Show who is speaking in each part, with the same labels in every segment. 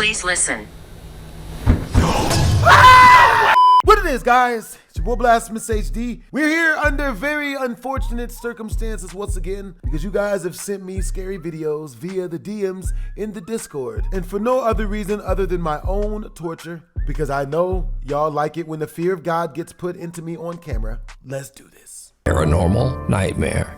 Speaker 1: Please listen.
Speaker 2: What it is, guys? It's your boy BlastphamousHD. We're here under very unfortunate circumstances once again because you guys have sent me scary videos via the DMs in the Discord. And for no other reason other than my own torture, because I know y'all like it when the fear of God gets put into me on camera. Let's do this.
Speaker 3: Paranormal Nightmare.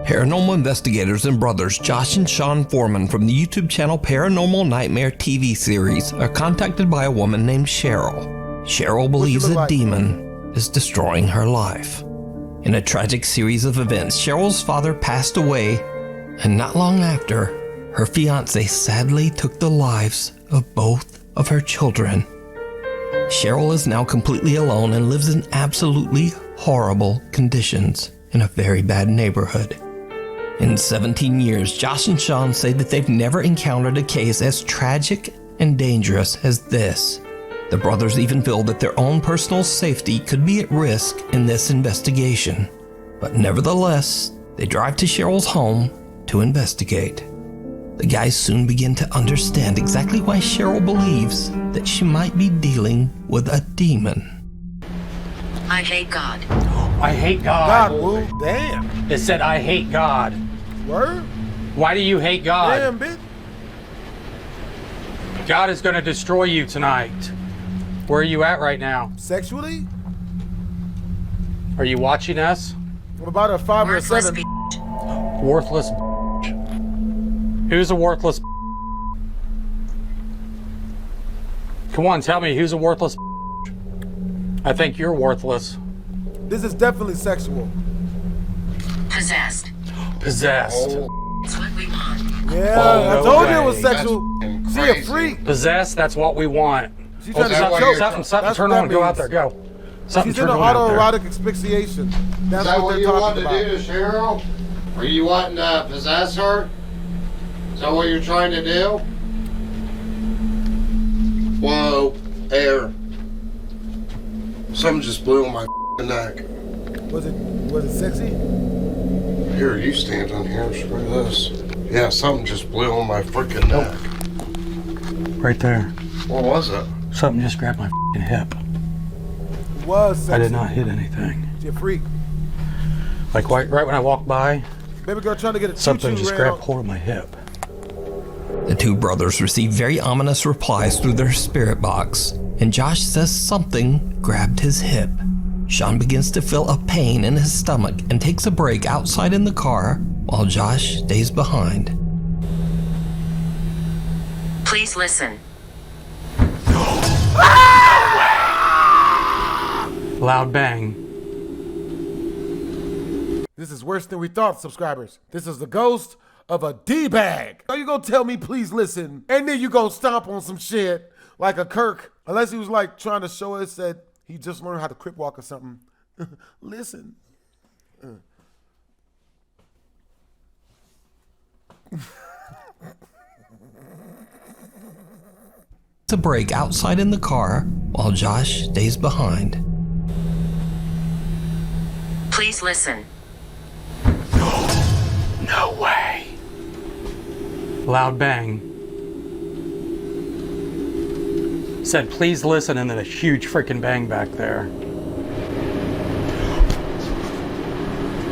Speaker 3: Paranormal investigators and brothers Josh and Sean Foreman from the YouTube channel Paranormal Nightmare TV series are contacted by a woman named Cheryl. Cheryl believes a demon is destroying her life. In a tragic series of events, Cheryl's father passed away, and not long after, her fiance sadly took the lives of both of her children. Cheryl is now completely alone and lives in absolutely horrible conditions in a very bad neighborhood. In 17 years, Josh and Sean say that they've never encountered a case as tragic and dangerous as this. The brothers even feel that their own personal safety could be at risk in this investigation. But nevertheless, they drive to Cheryl's home to investigate. The guys soon begin to understand exactly why Cheryl believes that she might be dealing with a demon.
Speaker 1: I hate God.
Speaker 4: I hate God.
Speaker 2: God, woo, damn.
Speaker 4: It said I hate God.
Speaker 2: Word?
Speaker 4: Why do you hate God?
Speaker 2: Damn, bitch.
Speaker 4: God is going to destroy you tonight. Where are you at right now?
Speaker 2: Sexually?
Speaker 4: Are you watching us?
Speaker 2: I'm about a 5 or a
Speaker 1: Worthless
Speaker 2: 7.
Speaker 1: bitch.
Speaker 4: Worthless. Who's a worthless? Come on, tell me who's a worthless. I think you're worthless.
Speaker 2: This is definitely sexual.
Speaker 1: Possessed.
Speaker 4: Possessed.
Speaker 1: It's what we want.
Speaker 2: Yeah,
Speaker 4: Oh,
Speaker 2: I
Speaker 4: no
Speaker 2: told you it
Speaker 4: way.
Speaker 2: was sexual.
Speaker 5: That's
Speaker 2: She a
Speaker 5: crazy.
Speaker 2: freak.
Speaker 4: Possessed. That's what we want.
Speaker 2: She's trying
Speaker 5: that why
Speaker 2: to
Speaker 5: you're-
Speaker 2: choke.
Speaker 4: Something.
Speaker 2: That's
Speaker 4: Turn
Speaker 2: what
Speaker 4: on.
Speaker 2: that
Speaker 4: Go out
Speaker 2: means.
Speaker 4: there. Go. Something.
Speaker 2: She's in
Speaker 4: Turn
Speaker 2: an
Speaker 4: on out there.
Speaker 2: autoerotic asphyxiation. That's
Speaker 5: Is that
Speaker 2: what
Speaker 5: what
Speaker 2: they're
Speaker 5: you want
Speaker 2: talking
Speaker 5: to
Speaker 2: about.
Speaker 5: do to Cheryl? Are you wanting to possess her? Is that what you're trying to do? Whoa, air. Something just blew on my neck.
Speaker 2: Was it sexy?
Speaker 5: Here, you stand on here, screw this. Yeah, something just blew on my freaking neck.
Speaker 4: Right there.
Speaker 5: What was it?
Speaker 4: Something just grabbed my hip.
Speaker 2: It was sexy.
Speaker 4: I did not hit anything.
Speaker 2: She a freak.
Speaker 4: Like right when I walked by,
Speaker 2: Baby girl trying to get a
Speaker 4: something
Speaker 2: choo-choo
Speaker 4: just
Speaker 2: ran
Speaker 4: grabbed
Speaker 2: on-
Speaker 4: hold of my hip.
Speaker 3: The two brothers receive very ominous replies through their spirit box, and Josh says something grabbed his hip. Sean begins to feel a pain in his stomach and takes a break outside in the car while Josh stays behind.
Speaker 1: Please listen.
Speaker 4: Loud bang.
Speaker 2: This is worse than we thought, subscribers. This is the ghost of a D-bag. Are you gonna tell me, please listen, and then you gonna stomp on some shit like a Kirk? Unless he was like trying to show us that he just learned how to crip walk or something. Listen.
Speaker 3: It's a break outside in the car while Josh stays behind.
Speaker 1: Please listen.
Speaker 4: No way. Loud bang. Said, please listen, and then a huge freaking bang back there.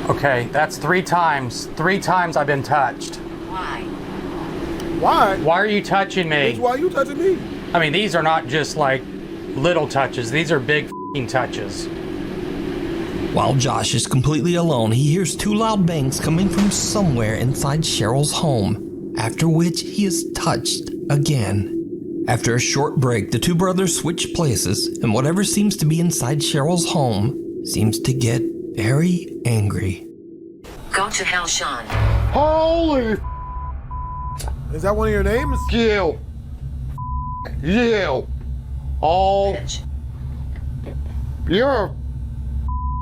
Speaker 4: Okay, that's 3 times. 3 times I've been touched.
Speaker 1: Why?
Speaker 2: Why?
Speaker 4: Why are you touching me?
Speaker 2: Why are you touching me?
Speaker 4: I mean, these are not just like little touches. These are big f***ing touches.
Speaker 3: While Josh is completely alone, he hears 2 loud bangs coming from somewhere inside Cheryl's home, after which he is touched again. After a short break, the two brothers switch places, and whatever seems to be inside Cheryl's home seems to get very angry.
Speaker 1: Go to hell, Sean.
Speaker 5: Holy
Speaker 2: Is that one of your names?
Speaker 5: you. You. Oh,
Speaker 1: Bitch.
Speaker 5: you're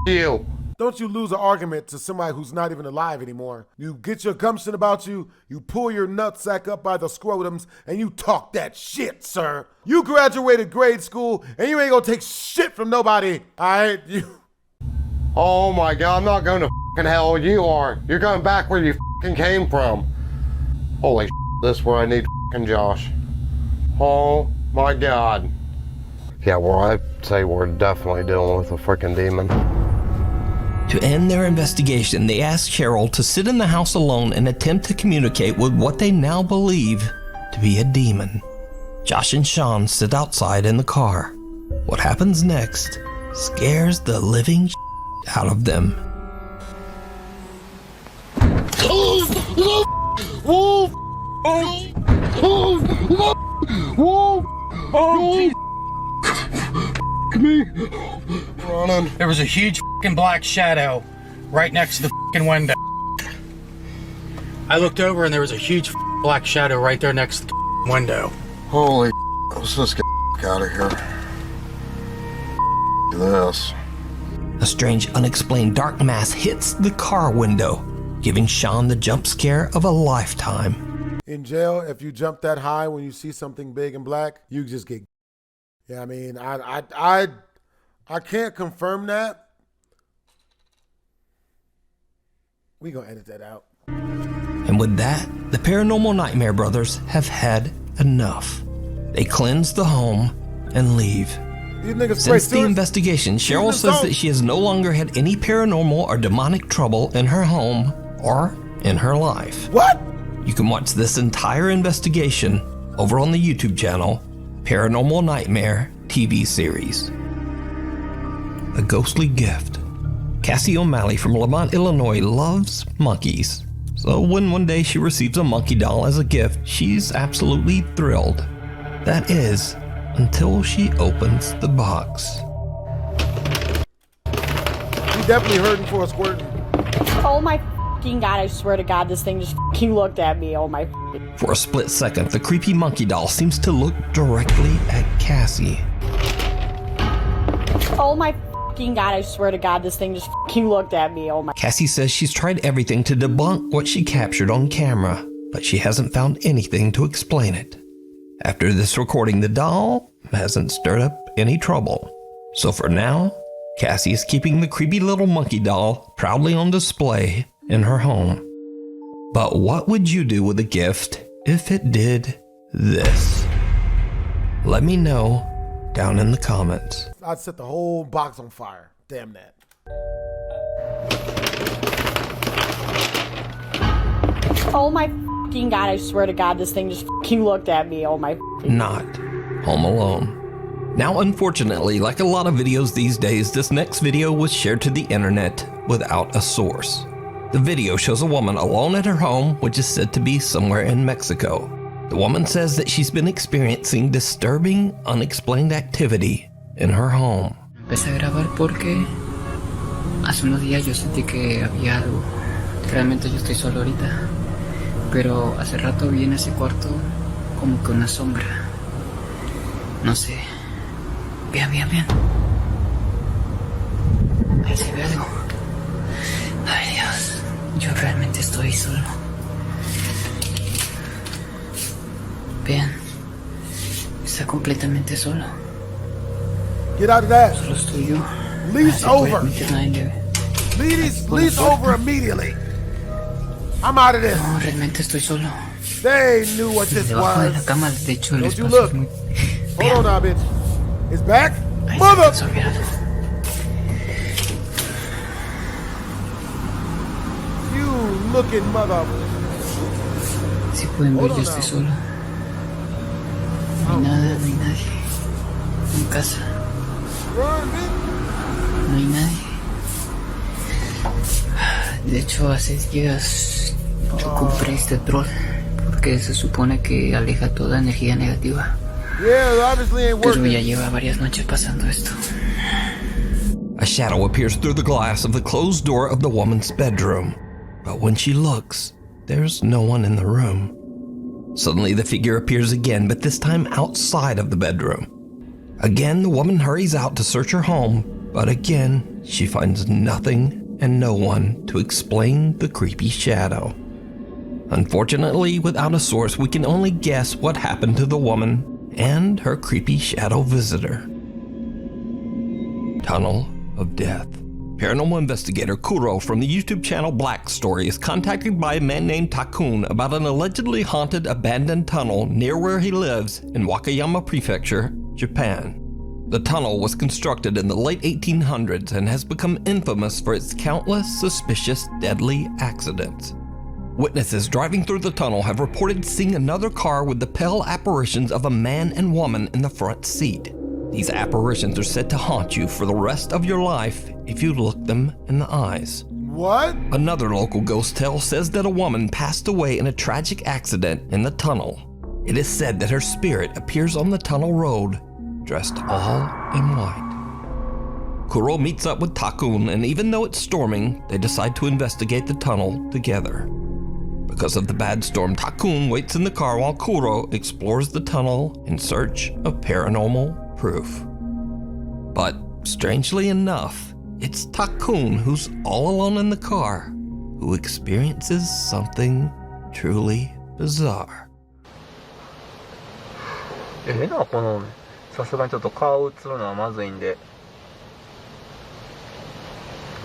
Speaker 5: you.
Speaker 2: Don't you lose an argument to somebody who's not even alive anymore. You get your gumption about you, you pull your nutsack up by the scrotums, and you talk that shit, sir. You graduated grade school, and you ain't gonna take shit from nobody, alright? You.
Speaker 5: Oh my God, I'm not going to f***ing hell. You are. You're going back where you f***ing came from. Holy this is where I need f***ing Josh. Oh my God. Yeah, well, I'd say we're definitely dealing with a freaking demon.
Speaker 3: To end their investigation, they asked Cheryl to sit in the house alone and attempt to communicate with what they now believe to be a demon. Josh and Sean sit outside in the car. What happens next scares the living out of them.
Speaker 5: Running.
Speaker 4: There was a huge fucking black shadow right next to the fucking window. I looked over and there was a huge black shadow right there next to the window.
Speaker 5: Holy, let's just get out of here. This.
Speaker 3: A strange, unexplained dark mass hits the car window, giving Sean the jump scare of a lifetime.
Speaker 2: In jail, if you jump that high when you see something big and black, you just get. Yeah, I mean, I can't confirm that. We gonna edit that out.
Speaker 3: And with that, the Paranormal Nightmare brothers have had enough. They cleanse the home and leave.
Speaker 2: These niggas
Speaker 3: Since the investigation, Cheryl says that she has no longer had any paranormal or demonic trouble in her home or in her life.
Speaker 2: What?
Speaker 3: You can watch this entire investigation over on the YouTube channel, Paranormal Nightmare TV series. A ghostly gift. Cassie O'Malley from Lamont, Illinois loves monkeys. So when one day she receives a monkey doll as a gift, she's absolutely thrilled. That is, until she opens the box.
Speaker 2: You definitely hurting for a squirting.
Speaker 6: Oh my fucking God, I swear to God, this thing just fucking looked at me. Oh my.
Speaker 3: For a split second, the creepy monkey doll seems to look directly at Cassie.
Speaker 6: Oh my fucking God, I swear to God, this thing just fucking looked at me. Oh my.
Speaker 3: Cassie says she's tried everything to debunk what she captured on camera, but she hasn't found anything to explain it. After this recording, the doll hasn't stirred up any trouble. So for now, Cassie is keeping the creepy little monkey doll proudly on display in her home. But what would you do with a gift if it did this? Let me know down in the comments.
Speaker 2: I'd set the whole box on fire. Damn that.
Speaker 6: Oh my fucking God, I swear to God, this thing just fucking looked at me. Oh my.
Speaker 3: Not Home Alone. Now, unfortunately, like a lot of videos these days, this next video was shared to the internet without a source. The video shows a woman alone at her home, which is said to be somewhere in Mexico. The woman says that she's been experiencing disturbing, unexplained activity in her home.
Speaker 7: Empecé a grabar porque hace unos días yo sentí que había algo. Realmente yo estoy solo ahorita, pero hace rato vi en ese cuarto como que una sombra. No sé. Vean. Ahí se ve algo. Ay Dios, yo realmente estoy solo. Vean, está completamente solo.
Speaker 2: Get out of that.
Speaker 7: Solo estoy yo.
Speaker 2: Lease over. Lease over immediately. I'm out of this.
Speaker 7: No, realmente estoy solo.
Speaker 2: They knew what this
Speaker 7: Debajo de la
Speaker 2: was.
Speaker 7: cama, de hecho, el
Speaker 2: Don't you
Speaker 7: espacio
Speaker 2: look.
Speaker 7: es muy...
Speaker 2: Hold on now, bitch. It's back?
Speaker 7: Ahí se
Speaker 2: Mother!
Speaker 7: alcanzó a ver.
Speaker 2: You looking mother.
Speaker 7: Si pueden ver, yo estoy solo. No hay nada, no hay nadie. En casa,
Speaker 2: Run, bitch.
Speaker 7: no hay nadie. De hecho, hace días yo compré este troll porque se supone que aleja toda energía negativa.
Speaker 2: Yeah, it obviously ain't
Speaker 7: Pero ya
Speaker 2: working.
Speaker 7: lleva varias noches pasando esto.
Speaker 3: A shadow appears through the glass of the closed door of the woman's bedroom. But when she looks, there's no one in the room. Suddenly, the figure appears again, but this time outside of the bedroom. Again, the woman hurries out to search her home, but again, she finds nothing and no one to explain the creepy shadow. Unfortunately, without a source, we can only guess what happened to the woman and her creepy shadow visitor. Tunnel of Death. Paranormal investigator Kuro from the YouTube channel Black Story is contacted by a man named Takun about an allegedly haunted abandoned tunnel near where he lives in Wakayama Prefecture, Japan. The tunnel was constructed in the late 1800s and has become infamous for its countless suspicious deadly accidents. Witnesses driving through the tunnel have reported seeing another car with the pale apparitions of a man and woman in the front seat. These apparitions are said to haunt you for the rest of your life if you look them in the eyes.
Speaker 2: What?
Speaker 3: Another local ghost tale says that a woman passed away in a tragic accident in the tunnel. It is said that her spirit appears on the tunnel road, dressed all in white. Kuro meets up with Takun, and even though it's storming, they decide to investigate the tunnel together. Because of the bad storm, Takun waits in the car while Kuro explores the tunnel in search of paranormal proof. But strangely enough, it's Takun who's all alone in the car who experiences something truly bizarre.
Speaker 8: このさすがにちょっと顔映るのはまずいんで、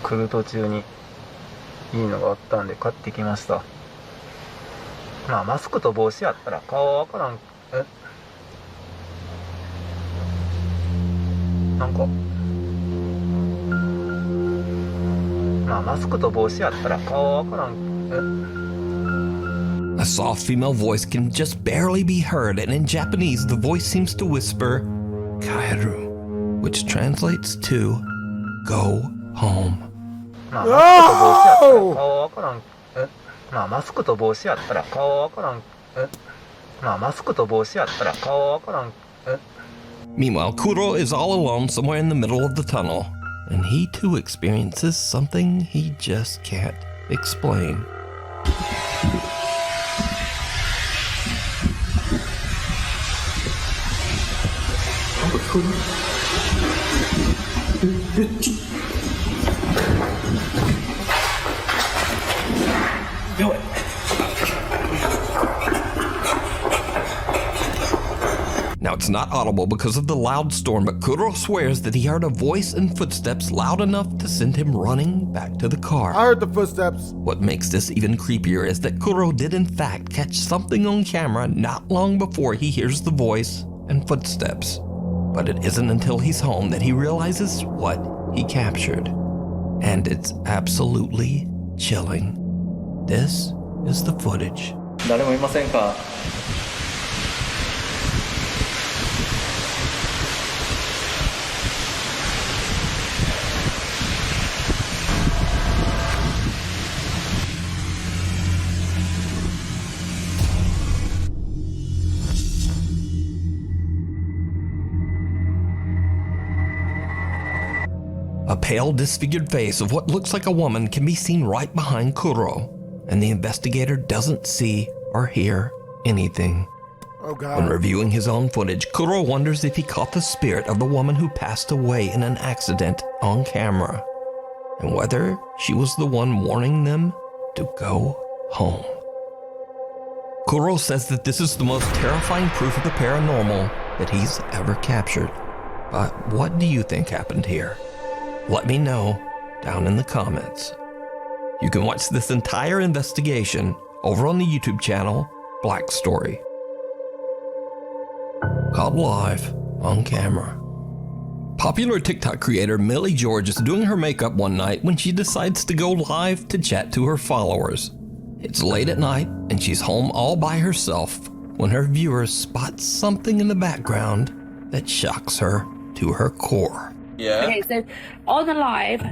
Speaker 8: 来る途中にいいのがあったんで買ってきました。まあマスクと帽子やったら顔はわからん。なんかまあマスクと帽子やったら顔はわからん。
Speaker 3: A soft female voice can just barely be heard, and in Japanese the voice seems to whisper Kaeru, which translates to go home.
Speaker 8: まあマスクと帽子やったら顔はわからん。まあマスクと帽子やったら顔はわからん。
Speaker 3: Meanwhile, Kuro is all alone somewhere in the middle of the tunnel, and he too experiences something he just can't explain. Now it's not audible because of the loud storm, but Kuro swears that he heard a voice and footsteps loud enough to send him running back to the car.
Speaker 2: I heard the footsteps.
Speaker 3: What makes this even creepier is that Kuro did in fact catch something on camera not long before he hears the voice and footsteps. But it isn't until he's home that he realizes what he captured. And it's absolutely chilling. This is the footage.
Speaker 8: 誰もいませんか?
Speaker 3: A pale, disfigured face of what looks like a woman can be seen right behind Kuro, and the investigator doesn't see or hear anything.
Speaker 2: Oh God.
Speaker 3: When reviewing his own footage, Kuro wonders if he caught the spirit of the woman who passed away in an accident on camera, and whether she was the one warning them to go home. Kuro says that this is the most terrifying proof of the paranormal that he's ever captured. But what do you think happened here? Let me know down in the comments. You can watch this entire investigation over on the YouTube channel Black Story. Caught live on camera. Popular TikTok creator Millie George is doing her makeup one night when she decides to go live to chat to her followers. It's late at night and she's home all by herself when her viewers spot something in the background that shocks her to her core.
Speaker 8: Yeah.
Speaker 6: Okay, so on the live,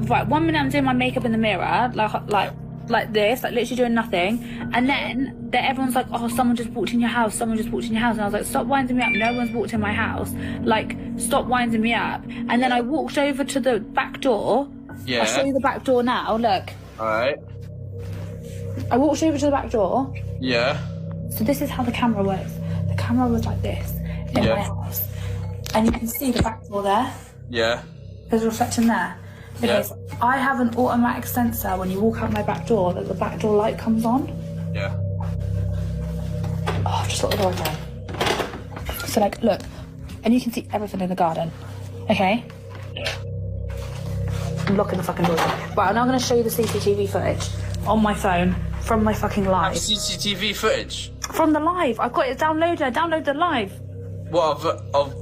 Speaker 6: right, 1 minute I'm doing my makeup in the mirror, like this, like literally doing nothing, and then everyone's like, oh, someone just walked in your house, and I was like, stop winding me up, no one's walked in my house, like, stop winding me up. And then I walked over to the back door.
Speaker 8: Yeah.
Speaker 6: I'll show you the back door now, look.
Speaker 8: Alright.
Speaker 6: I walked over to the back door.
Speaker 8: Yeah.
Speaker 6: So this is how the camera works. The camera was like this in my house, and you can see the back door there.
Speaker 8: Yeah.
Speaker 6: There's a reflection there. Okay,
Speaker 8: Yeah.
Speaker 6: so I have an automatic sensor when you walk out my back door that the back door light comes on.
Speaker 8: Yeah.
Speaker 6: Oh, I've just got the door again. So like, look, and you can see everything in the garden. Okay?
Speaker 8: Yeah.
Speaker 6: locking the fucking doors. Right, and I'm going to show you the CCTV footage on my phone from my fucking live.
Speaker 9: CCTV footage?
Speaker 6: From the live. I've got it downloaded. I downloaded the live.
Speaker 9: What,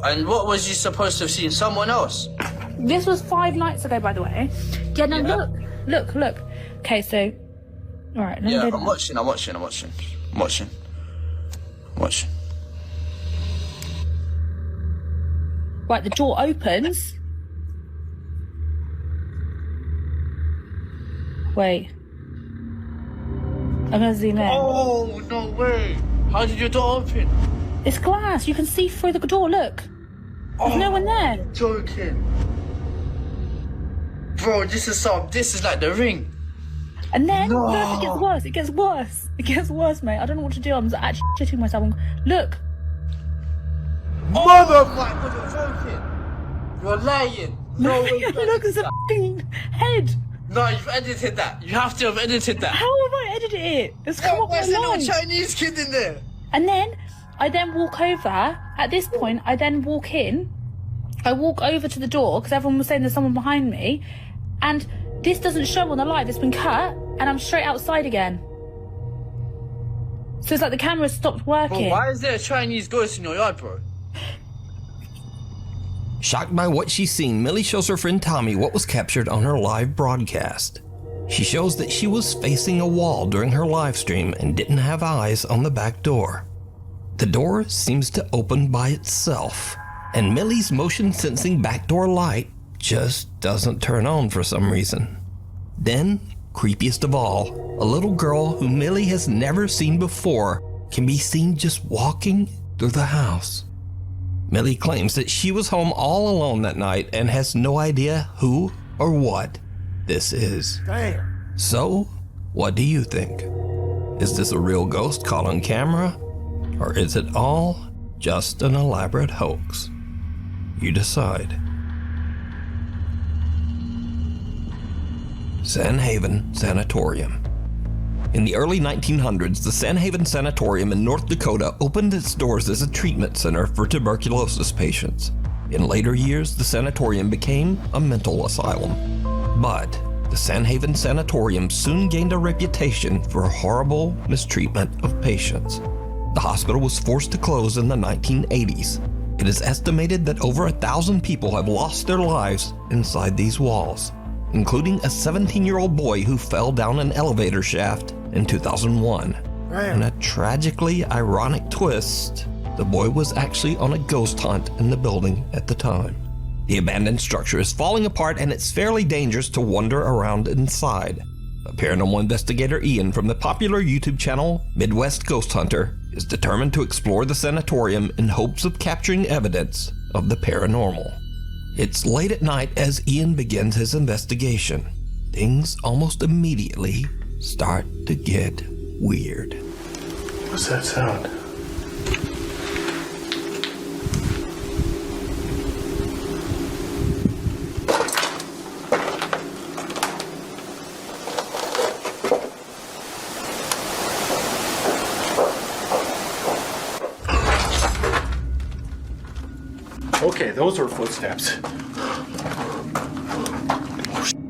Speaker 9: and what was you supposed to have seen? Someone else?
Speaker 6: This was 5 nights ago, by the way. Yeah, no, look. Okay, so... Alright,
Speaker 9: yeah, I'm watching.
Speaker 6: Right, the door opens. Wait. I'm gonna zoom in.
Speaker 9: Oh, no way. How did your door open?
Speaker 6: It's glass. You can see through the door. Look. There's no one there.
Speaker 9: You're joking. Bro, this is like The Ring.
Speaker 6: And then, look, it gets worse. It gets worse, mate. I don't know what to do. I'm actually shitting myself. Look.
Speaker 2: Mother...
Speaker 9: Oh my God, you're joking. You're lying. No way.
Speaker 6: Look, there's a fucking head.
Speaker 9: No, you've edited that. You have to have edited that.
Speaker 6: How have I edited it? It's come up
Speaker 9: Why is
Speaker 6: my
Speaker 9: there no
Speaker 6: line.
Speaker 9: Chinese kid in there?
Speaker 6: And then, I then walk over. At this point, I then walk in. I walk over to the door, because everyone was saying there's someone behind me. And this doesn't show on the live. It's been cut, and I'm straight outside again. So it's like the camera stopped working.
Speaker 9: Bro, why is there a Chinese ghost in your yard, bro?
Speaker 3: Shocked by what she's seen, Millie shows her friend Tommy what was captured on her live broadcast. She shows that she was facing a wall during her live stream and didn't have eyes on the back door. The door seems to open by itself, and Millie's motion-sensing backdoor light just doesn't turn on for some reason. Then, creepiest of all, a little girl who Millie has never seen before can be seen just walking through the house. Millie claims that she was home all alone that night and has no idea who or what this is.
Speaker 2: Damn.
Speaker 3: So, what do you think? Is this a real ghost caught on camera? Or is it all just an elaborate hoax? You decide. Sanhaven Sanatorium. In the early 1900s, the Sanhaven Sanatorium in North Dakota opened its doors as a treatment center for tuberculosis patients. In later years, the sanatorium became a mental asylum. But the Sanhaven Sanatorium soon gained a reputation for horrible mistreatment of patients. The hospital was forced to close in the 1980s. It is estimated that over 1,000 people have lost their lives inside these walls, including a 17-year-old boy who fell down an elevator shaft in 2001.
Speaker 2: Damn.
Speaker 3: In a tragically ironic twist, the boy was actually on a ghost hunt in the building at the time. The abandoned structure is falling apart and it's fairly dangerous to wander around inside. But paranormal investigator Ian from the popular YouTube channel Midwest Ghost Hunter is determined to explore the sanatorium in hopes of capturing evidence of the paranormal. It's late at night as Ian begins his investigation. Things almost immediately start to get weird.
Speaker 5: What's that sound?
Speaker 10: Okay, those were footsteps. Oh, shit.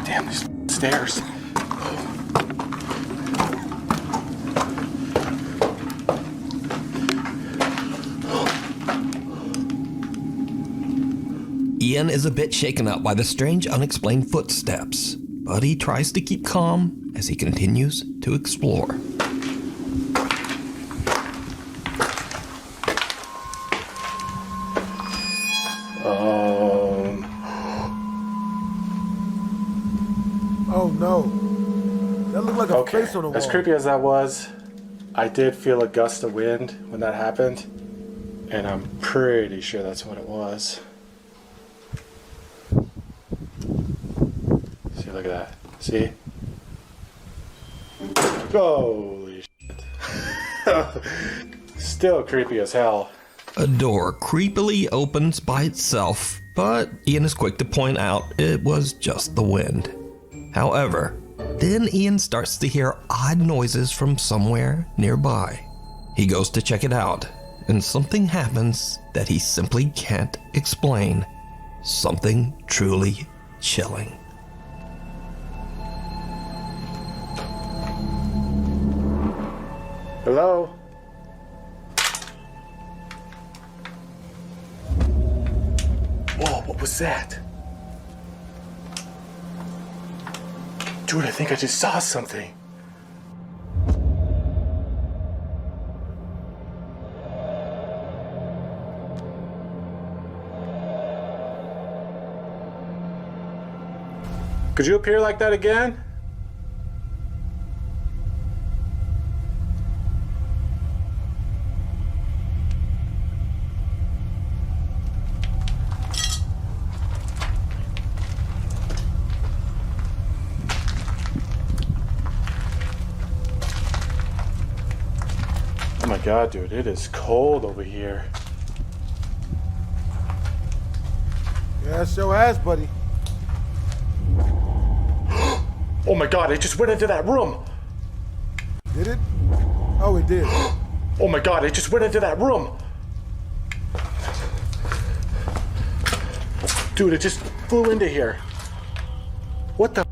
Speaker 10: Damn, these stairs.
Speaker 3: Ian is a bit shaken up by the strange, unexplained footsteps, but he tries to keep calm as he continues to explore.
Speaker 2: Oh no. That looked like a face on the wall.
Speaker 10: As creepy as that was, I did feel a gust of wind when that happened, and I'm pretty sure that's what it was. See, look at that. See? Holy shit. Still creepy as hell.
Speaker 3: A door creepily opens by itself, but Ian is quick to point out it was just the wind. However, then Ian starts to hear odd noises from somewhere nearby. He goes to check it out, and something happens that he simply can't explain. Something truly chilling.
Speaker 10: Hello? Whoa, what was that? Dude, I think I just saw something. Could you appear like that again? Oh my God, dude, it is cold over here.
Speaker 2: Yeah, it sure has, buddy.
Speaker 10: Oh my God, it just went into that room.
Speaker 2: Did it? Oh, it did.
Speaker 10: Oh my God, it just went into that room. Dude, it just flew into here. What the?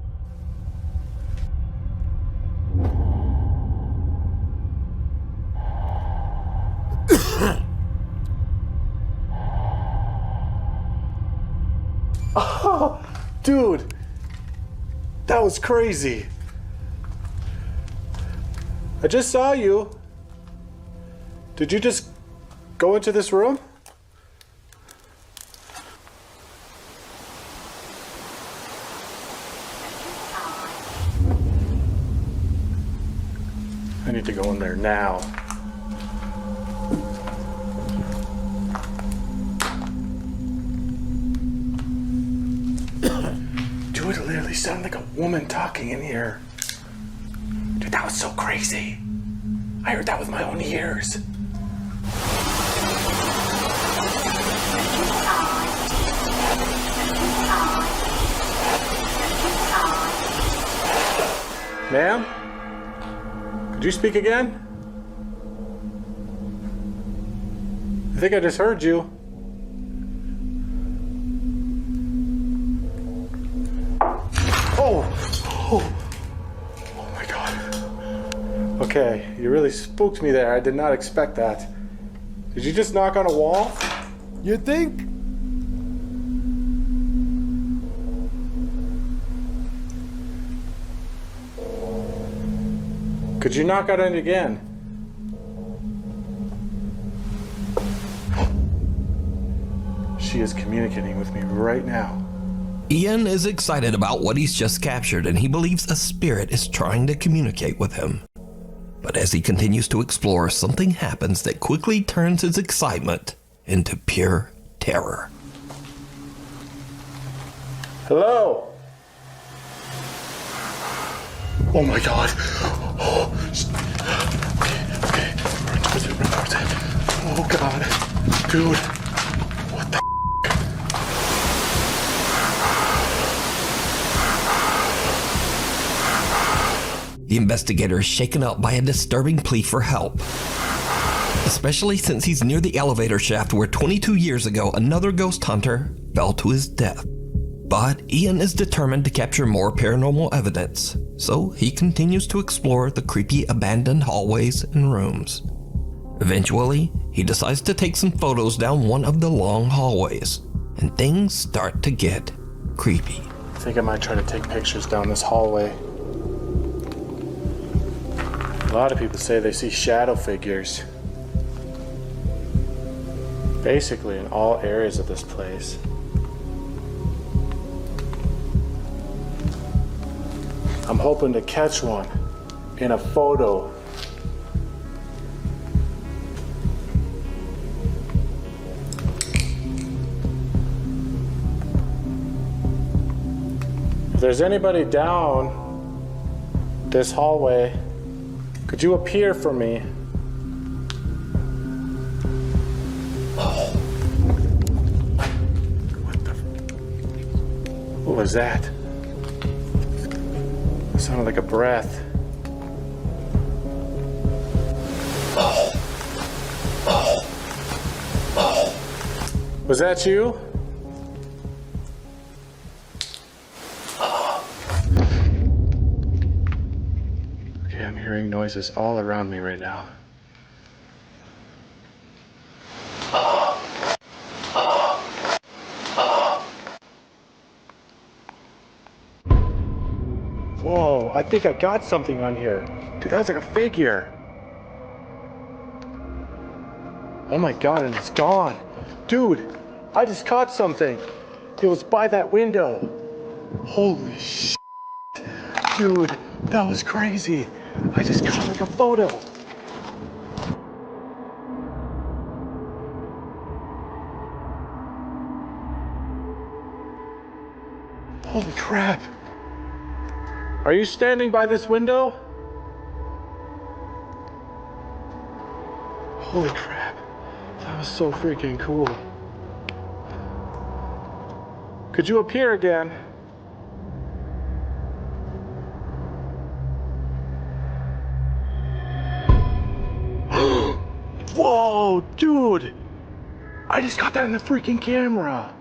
Speaker 10: Oh, dude. That was crazy. I just saw you. Did you just go into this room? I need to go in there now. Dude, it literally sounded like a woman talking in here. Dude, that was so crazy. I heard that with my own ears. Ma'am? Could you speak again? I think I just heard you. Oh my God. Okay, you really spooked me there. I did not expect that. Did you just knock on a wall?
Speaker 2: You think?
Speaker 10: Could you knock on it again? She is communicating with me right now.
Speaker 3: Ian is excited about what he's just captured, and he believes a spirit is trying to communicate with him. But as he continues to explore, something happens that quickly turns his excitement into pure terror.
Speaker 10: Hello? Oh my God. Oh, okay. Run towards it. Oh God. Dude. What the?
Speaker 3: The investigator is shaken up by a disturbing plea for help, especially since he's near the elevator shaft where 22 years ago another ghost hunter fell to his death. But Ian is determined to capture more paranormal evidence, so he continues to explore the creepy abandoned hallways and rooms. Eventually, he decides to take some photos down one of the long hallways, and things start to get creepy.
Speaker 10: I think I might try to take pictures down this hallway. A lot of people say they see shadow figures. Basically in all areas of this place. I'm hoping to catch one in a photo. If there's anybody down this hallway, could you appear for me? Oh. What was that? It sounded like a breath. Was that you? Okay, I'm hearing noises all around me right now. I think I got something on here. Dude, that was like a figure. Oh my god, and it's gone. Dude, I just caught something. It was by that window. Holy shit. Dude, that was crazy. I just caught like a photo. Holy crap. Are you standing by this window? Holy crap. That was so freaking cool. Could you appear again? Whoa, dude! I just got that in the freaking camera.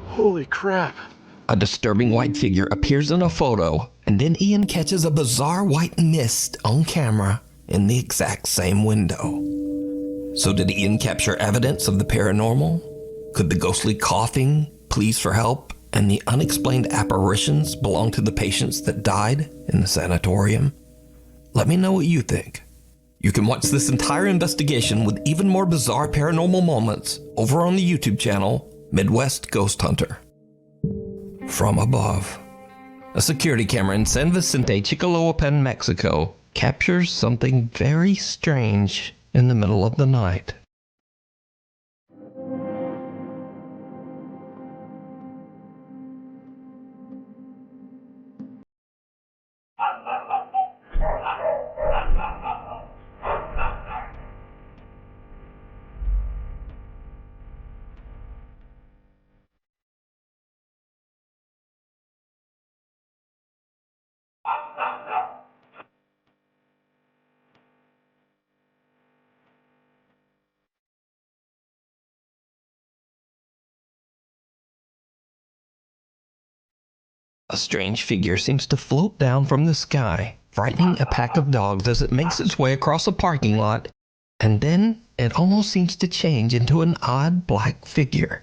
Speaker 10: Holy crap.
Speaker 3: A disturbing white figure appears in a photo, and then Ian catches a bizarre white mist on camera in the exact same window. So did Ian capture evidence of the paranormal? Could the ghostly coughing, pleas for help, and the unexplained apparitions belong to the patients that died in the sanatorium? Let me know what you think. You can watch this entire investigation with even more bizarre paranormal moments over on the YouTube channel Midwest Ghost Hunter. From above, a security camera in San Vicente, Chicoloapan, Mexico, captures something very strange in the middle of the night. A strange figure seems to float down from the sky, frightening a pack of dogs as it makes its way across a parking lot, and then it almost seems to change into an odd black figure.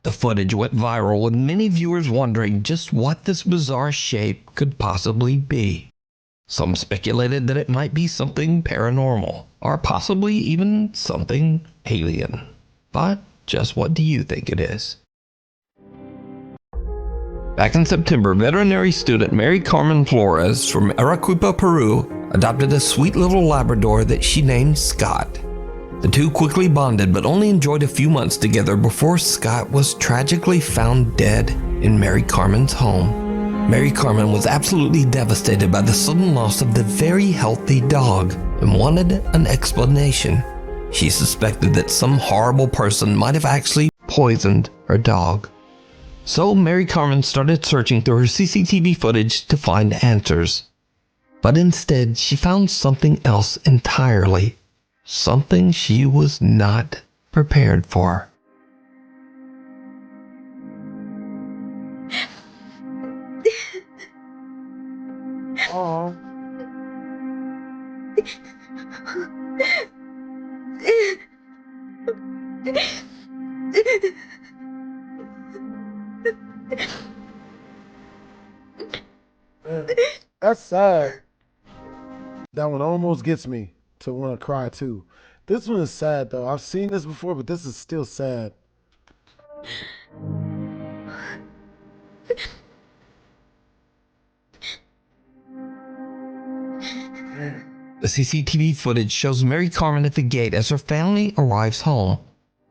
Speaker 3: The footage went viral with many viewers wondering just what this bizarre shape could possibly be. Some speculated that it might be something paranormal, or possibly even something alien. But just what do you think it is? Back in September, veterinary student Mary Carmen Flores from Arequipa, Peru, adopted a sweet little Labrador that she named Scott. The two quickly bonded but only enjoyed a few months together before Scott was tragically found dead in Mary Carmen's home. Mary Carmen was absolutely devastated by the sudden loss of the very healthy dog and wanted an explanation. She suspected that some horrible person might have actually poisoned her dog. So Mary Carmen started searching through her CCTV footage to find answers. But instead, she found something else entirely. Something she was not prepared for.
Speaker 10: Aww.
Speaker 2: That's sad. That one almost gets me to want to cry too. This one is sad though. I've seen this before, but this is still sad.
Speaker 3: The CCTV footage shows Mary Carmen at the gate as her family arrives home.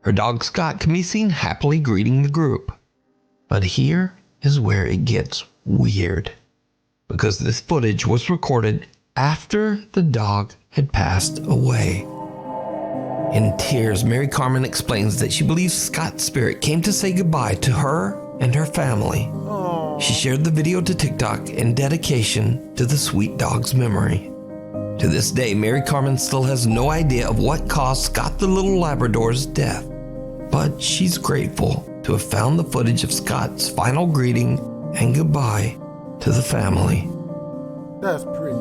Speaker 3: Her dog Scott can be seen happily greeting the group. But here is where it gets weird, because this footage was recorded after the dog had passed away. In tears, Mary Carmen explains that she believes Scott's spirit came to say goodbye to her and her family.
Speaker 2: Aww.
Speaker 3: She shared the video to TikTok in dedication to the sweet dog's memory. To this day, Mary Carmen still has no idea of what caused Scott the little Labrador's death, but she's grateful to have found the footage of Scott's final greeting and goodbye to the family.
Speaker 2: That's pretty.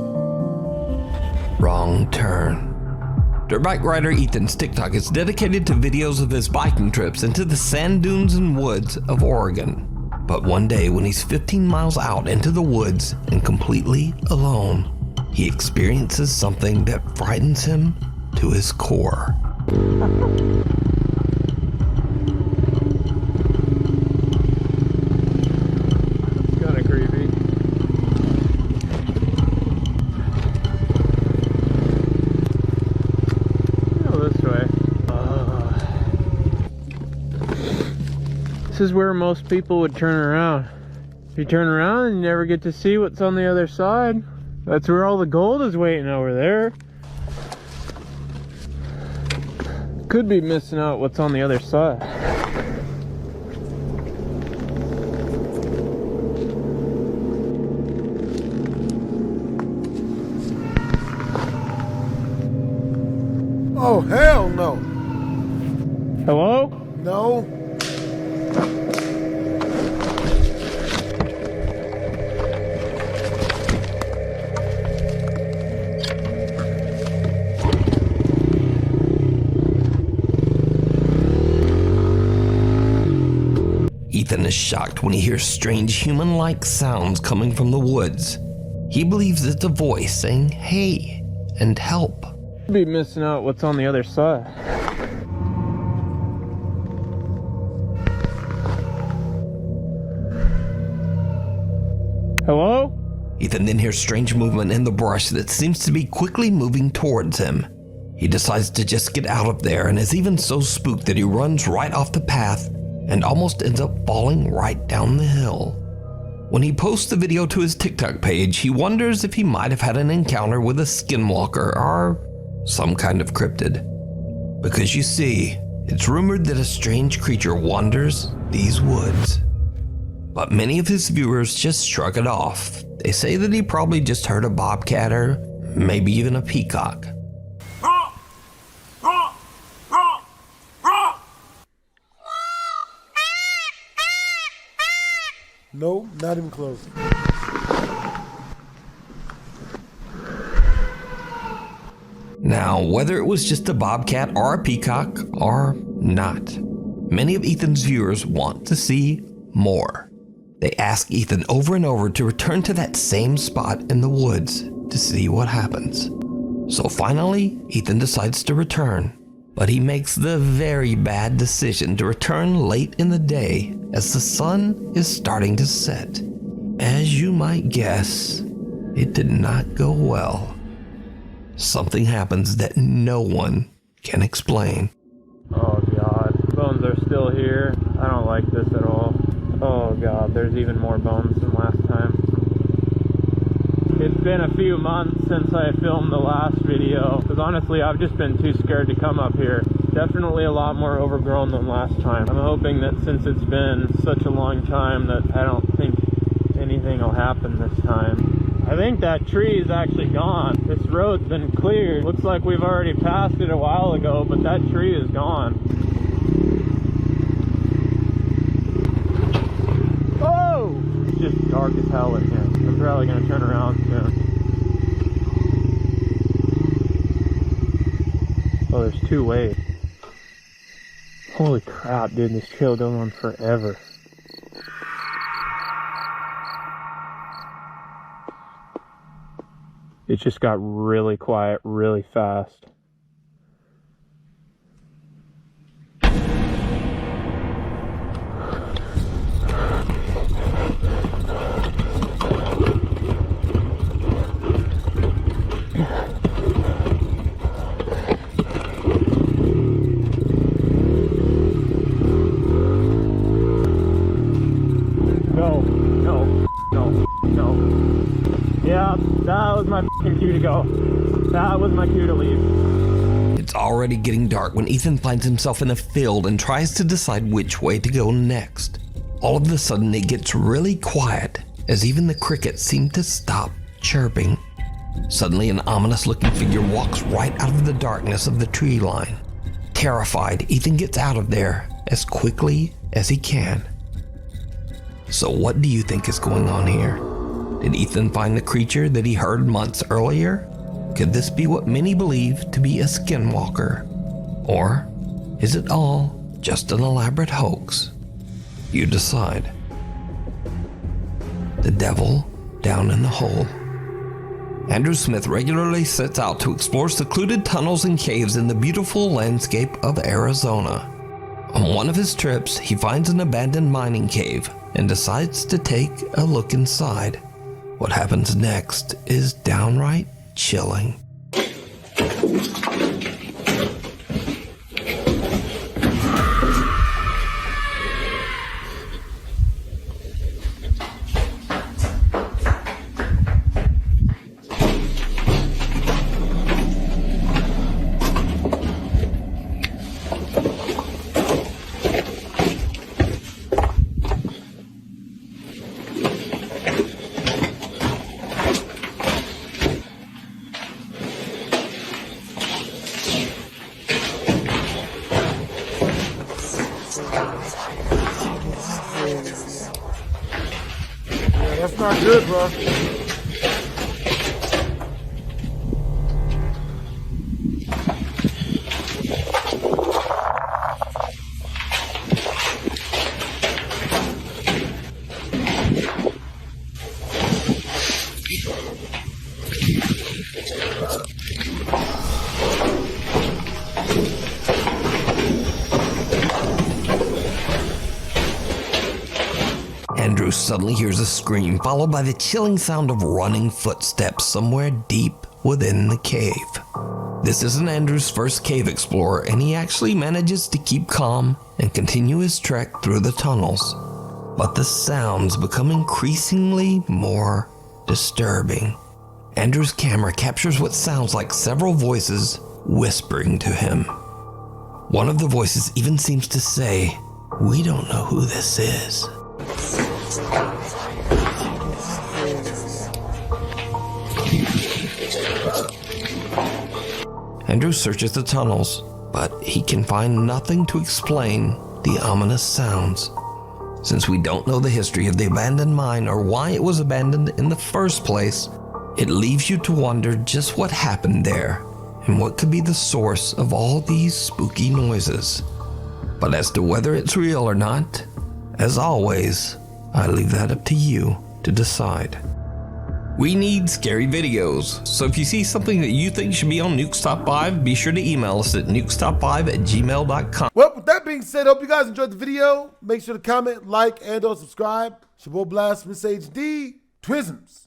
Speaker 3: Wrong turn. Dirt bike rider Ethan's TikTok is dedicated to videos of his biking trips into the sand dunes and woods of Oregon. But one day when he's 15 miles out into the woods and completely alone, he experiences something that frightens him to his core.
Speaker 8: It's kind of creepy. Go this way. This is where most people would turn around. If you turn around, you never get to see what's on the other side. That's where all the gold is waiting over there. Could be missing out what's on the other side.
Speaker 2: Oh, hell no.
Speaker 8: Hello?
Speaker 2: No.
Speaker 3: Ethan is shocked when he hears strange human-like sounds coming from the woods. He believes it's a voice saying, "Hey," and "help."
Speaker 8: Could be missing out what's on the other side. Hello?
Speaker 3: Ethan then hears strange movement in the brush that seems to be quickly moving towards him. He decides to just get out of there and is even so spooked that he runs right off the path and almost ends up falling right down the hill. When he posts the video to his TikTok page, he wonders if he might have had an encounter with a Skinwalker or some kind of cryptid. Because you see, it's rumored that a strange creature wanders these woods. But many of his viewers just shrug it off. They say that he probably just heard a bobcat or maybe even a peacock.
Speaker 2: No, not even close.
Speaker 3: Now, whether it was just a bobcat or a peacock or not, many of Ethan's viewers want to see more. They ask Ethan over and over to return to that same spot in the woods to see what happens. So finally, Ethan decides to return, but he makes the very bad decision to return late in the day as the sun is starting to set. As you might guess, it did not go well. Something happens that no one can explain.
Speaker 8: Oh God, bones are still here. I don't like this at all. Oh God, there's even more bones than last time. It's been a few months since I filmed the last video, because honestly I've just been too scared to come up here. Definitely a lot more overgrown than last time. I'm hoping that since it's been such a long time that I don't think anything will happen this time. I think that tree is actually gone. This road's been cleared. Looks like we've already passed it a while ago, but that tree is gone. Oh! It's just dark as hell in here. I'm probably gonna turn around soon. Oh, there's two ways. Holy crap, dude, this trail goes on forever. It just got really quiet really fast. Yeah, that was my cue to go. That was my cue to leave.
Speaker 3: It's already getting dark when Ethan finds himself in a field and tries to decide which way to go next. All of a sudden it gets really quiet as even the crickets seem to stop chirping. Suddenly an ominous looking figure walks right out of the darkness of the tree line. Terrified, Ethan gets out of there as quickly as he can. So what do you think is going on here? Did Ethan find the creature that he heard months earlier? Could this be what many believe to be a skinwalker? Or is it all just an elaborate hoax? You decide. The devil down in the hole. Andrew Smith regularly sets out to explore secluded tunnels and caves in the beautiful landscape of Arizona. On one of his trips, he finds an abandoned mining cave and decides to take a look inside. What happens next is downright chilling.
Speaker 2: That's not good, bro.
Speaker 3: Andrew suddenly hears a scream, followed by the chilling sound of running footsteps somewhere deep within the cave. This isn't Andrew's first cave explorer, and he actually manages to keep calm and continue his trek through the tunnels. But the sounds become increasingly more disturbing. Andrew's camera captures what sounds like several voices whispering to him. One of the voices even seems to say, "We don't know who this is." Andrew searches the tunnels, but he can find nothing to explain the ominous sounds. Since we don't know the history of the abandoned mine or why it was abandoned in the first place, it leaves you to wonder just what happened there and what could be the source of all these spooky noises. But as to whether it's real or not, as always, I leave that up to you to decide. We need scary videos, so if you see something that you think should be on Nuke's Top 5, be sure to email us at nukestop5@gmail.com.
Speaker 2: Well, with that being said, hope you guys enjoyed the video. Make sure to comment, like, and or subscribe. It's your boy BlastphamousHD. Twisms.